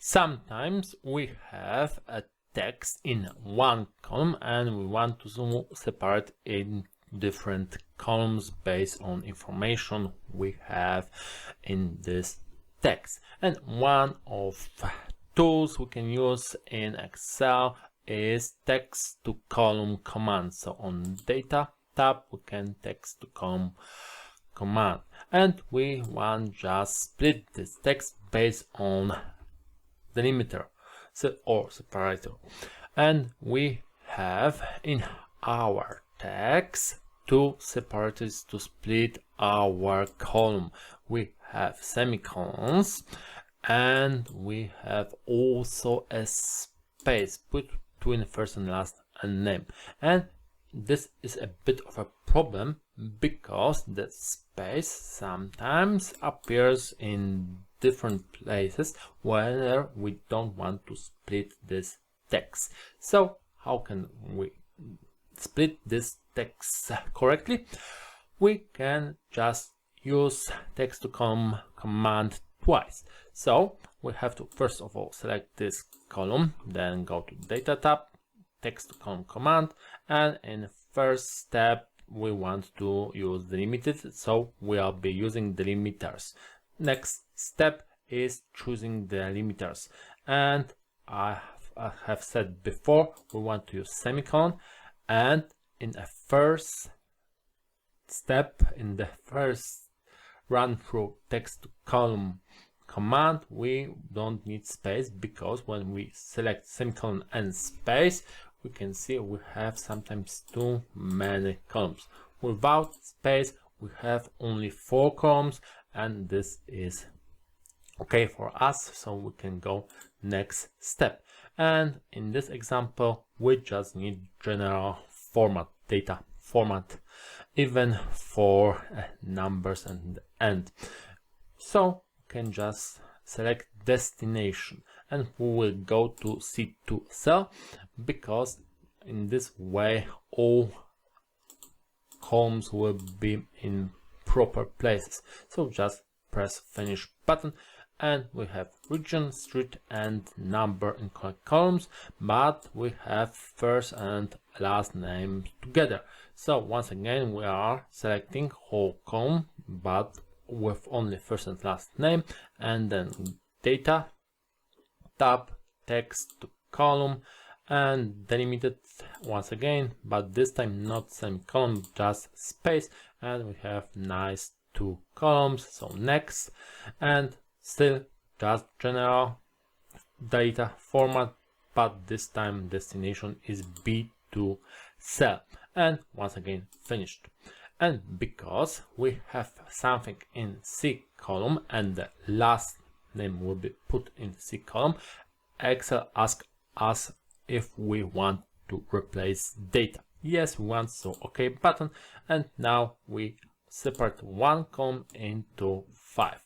Sometimes we have a text in one column and we want to separate in different columns based on information we have in this text. And one of tools we can use in Excel is text to column command. So on data tab we can text to column command, and we want just split this text based on delimiter or separator. And we have in our text two separators to split our column. We have semicolons and we have also a space between first and last and name. And this is a bit of a problem because the space sometimes appears in different places where we don't want to split this text. So how can we split this text correctly? We can just use text to column command twice. So we have to first of all select this column, then go to data tab, text to column command, and in the first step we want to use delimited, so we'll be using delimiters. Next step is choosing the delimiters, and I have said before we want to use semicolon, and in a first step, in the first run through text to column command, we don't need space, because when we select semicolon and space we can see we have sometimes too many columns. Without space we have only 4 columns, and this is okay for us, so we can go next step. And in this example we just need general format, data format, even for numbers and end. So we can just select destination and we will go to C2 cell, because in this way all columns will be in proper places. So just press finish button and we have region, street and number in correct columns, but we have first and last name together. So once again we are selecting whole column but with only first and last name, and then data tab, text to column, and delimited once again, but this time not semicolon, just space, and we have nice 2 columns. So next, and still just general data format, but this time destination is B2 cell, and once again finished. And because we have something in C column and the last name will be put in C column, Excel asks us if we want to replace data. Yes, we want, so OK button, and now we separate one column into 5.